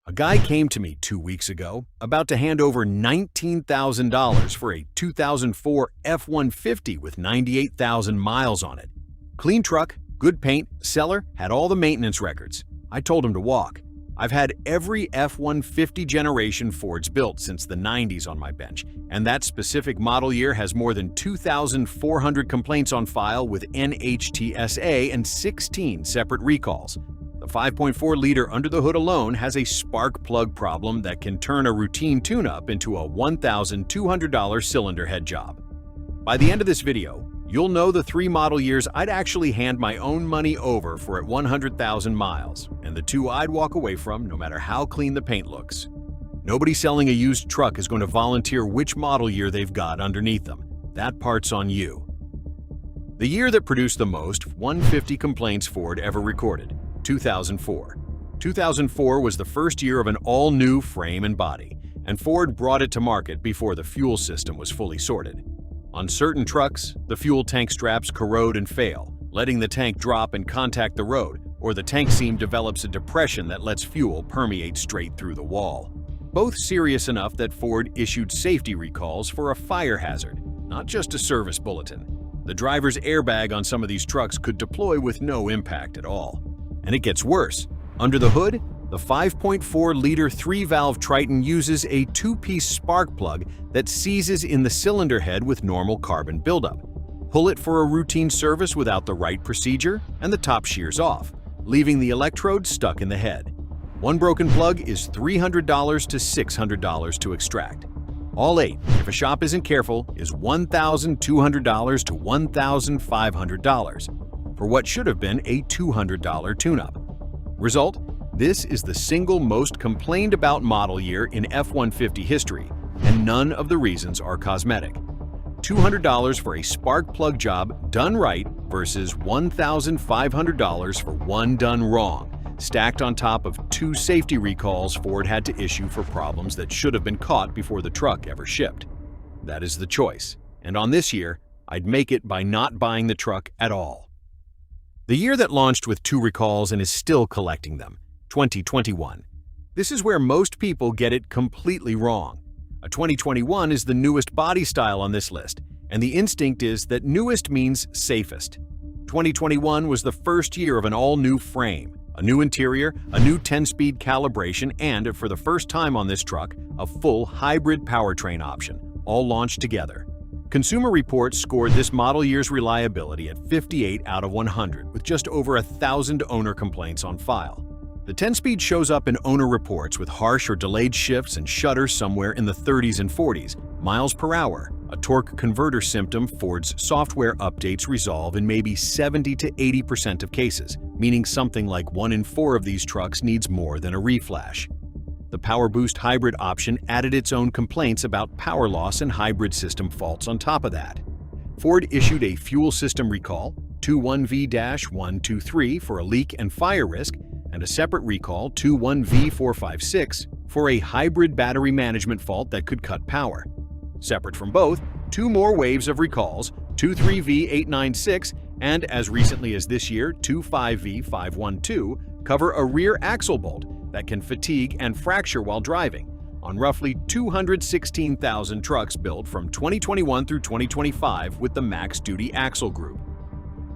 A guy came to me 2 weeks ago about to hand over $19,000 for a 2004 F-150 with 98,000 miles on it. Clean truck, good paint, seller had all the maintenance records. I told him to walk. I've had every F-150 generation Ford's built since the 90s on my bench, and that specific model year has more than 2,400 complaints on file with NHTSA and 16 separate recalls. The 5.4-liter under the hood alone has a spark plug problem that can turn a routine tune-up into a $1,200 cylinder head job. By the end of this video, you'll know the 3 model years I'd actually hand my own money over for at 100,000 miles, and the 2 I'd walk away from no matter how clean the paint looks. Nobody selling a used truck is going to volunteer which model year they've got underneath them. That part's on you. The year that produced the most 150 complaints Ford ever recorded, 2004. 2004 was the first year of an all-new frame and body, and Ford brought it to market before the fuel system was fully sorted. On certain trucks, the fuel tank straps corrode and fail, letting the tank drop and contact the road, or the tank seam develops a depression that lets fuel permeate straight through the wall. Both serious enough that Ford issued safety recalls for a fire hazard, not just a service bulletin. The driver's airbag on some of these trucks could deploy with no impact at all. And it gets worse. Under the hood, the 5.4-liter 3-valve Triton uses a 2-piece spark plug that seizes in the cylinder head with normal carbon buildup. Pull it for a routine service without the right procedure, and the top shears off, leaving the electrode stuck in the head. One broken plug is $300 to $600 to extract. All 8, if a shop isn't careful, is $1,200 to $1,500 for what should have been a $200 tune-up. Result? This is the single most complained about model year in F-150 history, and none of the reasons are cosmetic. $200 for a spark plug job done right versus $1,500 for one done wrong, stacked on top of 2 safety recalls Ford had to issue for problems that should have been caught before the truck ever shipped. That is the choice, and on this year, I'd make it by not buying the truck at all. The year that launched with 2 recalls and is still collecting them, 2021. This is where most people get it completely wrong. A 2021 is the newest body style on this list, and the instinct is that newest means safest. 2021 was the first year of an all-new frame, a new interior, a new 10-speed calibration, and, for the first time on this truck, a full hybrid powertrain option, all launched together. Consumer Reports scored this model year's reliability at 58 out of 100, with just over 1,000 owner complaints on file. The 10-speed shows up in owner reports with harsh or delayed shifts and shudders somewhere in the 30s and 40s, miles per hour, a torque converter symptom Ford's software updates resolve in maybe 70 to 80% of cases, meaning something like 1 in 4 of these trucks needs more than a reflash. The Power Boost hybrid option added its own complaints about power loss and hybrid system faults on top of that. Ford issued a fuel system recall, 21V-123 for a leak and fire risk, and a separate recall, 21V456, for a hybrid battery management fault that could cut power. Separate from both, 2 more waves of recalls, 23V896 and, as recently as this year, 25V512, cover a rear axle bolt that can fatigue and fracture while driving on roughly 216,000 trucks built from 2021 through 2025 with the max duty axle group.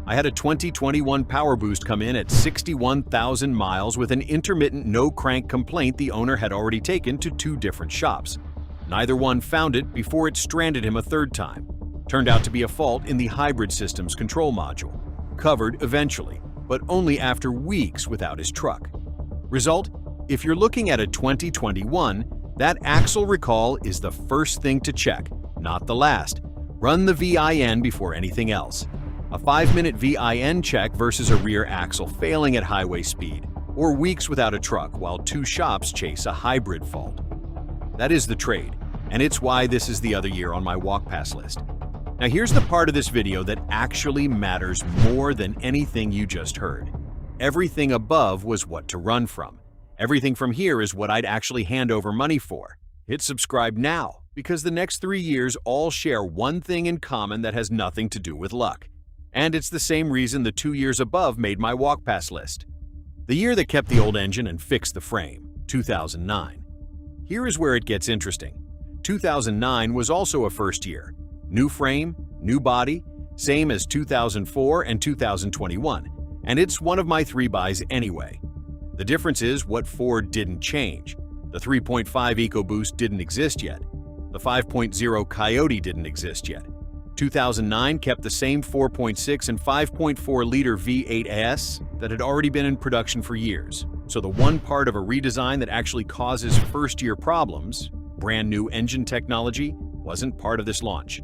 I had a 2021 Power Boost come in at 61,000 miles with an intermittent no-crank complaint the owner had already taken to 2 different shops. Neither one found it before it stranded him a 3rd time. Turned out to be a fault in the hybrid system's control module. Covered eventually, but only after weeks without his truck. Result? If you're looking at a 2021, that axle recall is the first thing to check, not the last. Run the VIN before anything else. A 5-minute VIN check versus a rear axle failing at highway speed, or weeks without a truck while 2 shops chase a hybrid fault. That is the trade, and it's why this is the other year on my walk-pass list. Now here's the part of this video that actually matters more than anything you just heard. Everything above was what to run from. Everything from here is what I'd actually hand over money for. Hit subscribe now, because the next 3 years all share one thing in common that has nothing to do with luck. And it's the same reason the 2 years above made my walk-pass list. The year that kept the old engine and fixed the frame, 2009. Here is where it gets interesting. 2009 was also a first year. New frame, new body, same as 2004 and 2021, and it's one of my 3 buys anyway. The difference is what Ford didn't change. The 3.5 EcoBoost didn't exist yet. The 5.0 Coyote didn't exist yet. 2009 kept the same 4.6 and 5.4-liter V8s that had already been in production for years. So the one part of a redesign that actually causes first-year problems, brand new engine technology, wasn't part of this launch.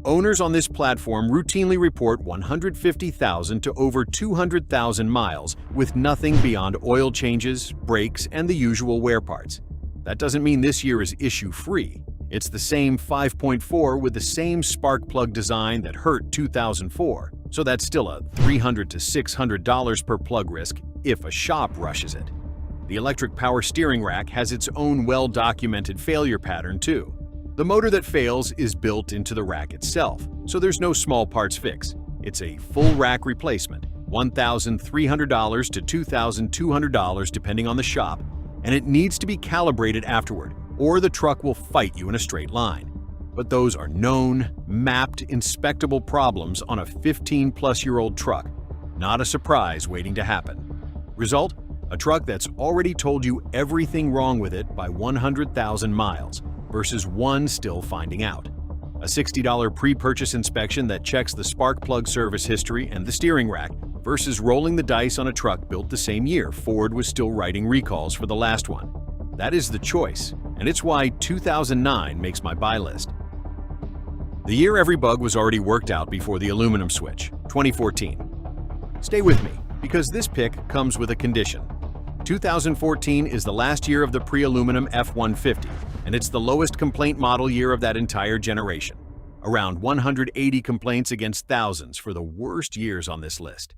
Owners on this platform routinely report 150,000 to over 200,000 miles with nothing beyond oil changes, brakes, and the usual wear parts. That doesn't mean this year is issue-free. It's the same 5.4 with the same spark plug design that hurt 2004, so that's still a $300 to $600 per plug risk if a shop rushes it. The electric power steering rack has its own well-documented failure pattern too. The motor that fails is built into the rack itself, so there's no small parts fix. It's a full rack replacement, $1,300 to $2,200 depending on the shop, and it needs to be calibrated afterward, or the truck will fight you in a straight line. But those are known, mapped, inspectable problems on a 15-plus-year-old truck, not a surprise waiting to happen. Result? A truck that's already told you everything wrong with it by 100,000 miles, versus one still finding out. A $60 pre-purchase inspection that checks the spark plug service history and the steering rack, versus rolling the dice on a truck built the same year Ford was still writing recalls for the last one. That is the choice, and it's why 2009 makes my buy list. The year every bug was already worked out before the aluminum switch, 2014. Stay with me, because this pick comes with a condition. 2014 is the last year of the pre-aluminum F-150, and it's the lowest complaint model year of that entire generation. Around 180 complaints against thousands for the worst years on this list.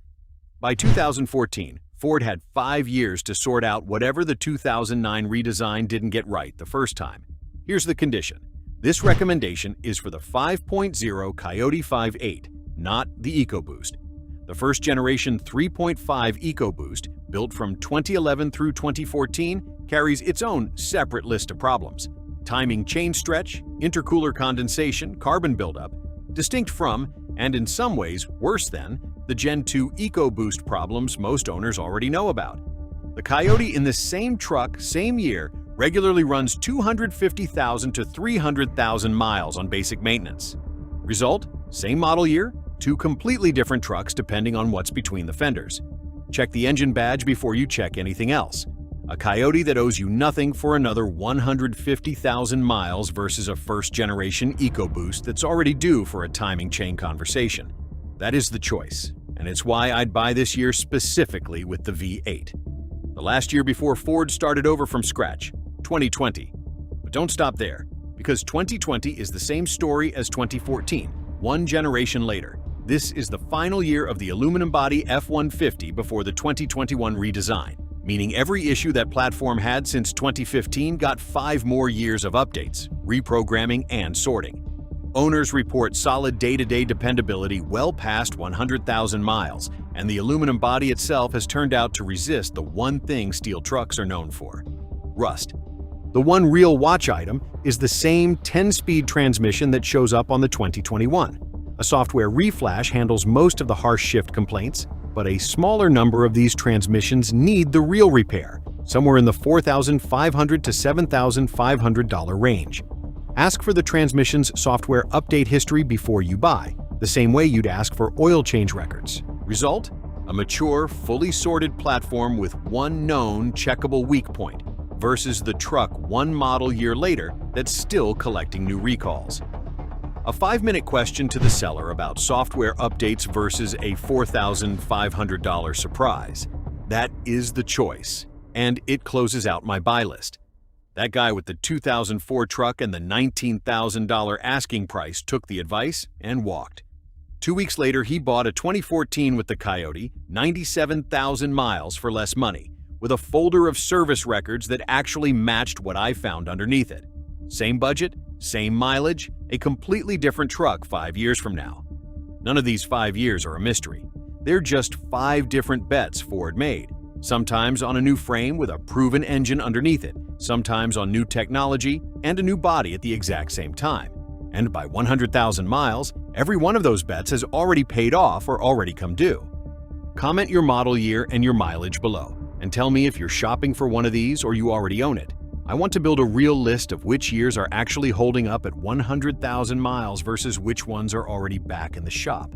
By 2014, Ford had 5 years to sort out whatever the 2009 redesign didn't get right the first time. Here's the condition. This recommendation is for the 5.0 Coyote 5.8, not the EcoBoost. The first generation 3.5 EcoBoost, built from 2011 through 2014, carries its own separate list of problems. Timing chain stretch, intercooler condensation, carbon buildup, distinct from, and in some ways worse than, the Gen 2 EcoBoost problems most owners already know about. The Coyote in the same truck, same year, regularly runs 250,000 to 300,000 miles on basic maintenance. Result? Same model year, 2 completely different trucks depending on what's between the fenders. Check the engine badge before you check anything else. A Coyote that owes you nothing for another 150,000 miles versus a first-generation EcoBoost that's already due for a timing chain conversation. That is the choice, and it's why I'd buy this year specifically with the V8. The last year before Ford started over from scratch, 2020. But don't stop there, because 2020 is the same story as 2014, 1 generation later. This is the final year of the aluminum body F-150 before the 2021 redesign, meaning every issue that platform had since 2015 got 5 more years of updates, reprogramming, and sorting. Owners report solid day-to-day dependability well past 100,000 miles, and the aluminum body itself has turned out to resist the one thing steel trucks are known for: rust. The one real watch item is the same 10-speed transmission that shows up on the 2021. A software reflash handles most of the harsh shift complaints, but a smaller number of these transmissions need the real repair, somewhere in the $4,500 to $7,500 range. Ask for the transmission's software update history before you buy, the same way you'd ask for oil change records. Result? A mature, fully sorted platform with one known, checkable weak point, versus the truck 1 model year later that's still collecting new recalls. A 5-minute question to the seller about software updates versus a $4,500 surprise. That is the choice, and it closes out my buy list. That guy with the 2004 truck and the $19,000 asking price took the advice and walked. 2 weeks later, he bought a 2014 with the Coyote, 97,000 miles for less money, with a folder of service records that actually matched what I found underneath it. Same budget, same mileage, a completely different truck 5 years from now. None of these 5 years are a mystery. They're just 5 different bets Ford made, Sometimes on a new frame with a proven engine underneath it, sometimes on new technology and a new body at the exact same time. And by 100,000 miles, every one of those bets has already paid off or already come due. Comment your model year and your mileage below, and tell me if you're shopping for one of these or you already own it. I want to build a real list of which years are actually holding up at 100,000 miles versus which ones are already back in the shop.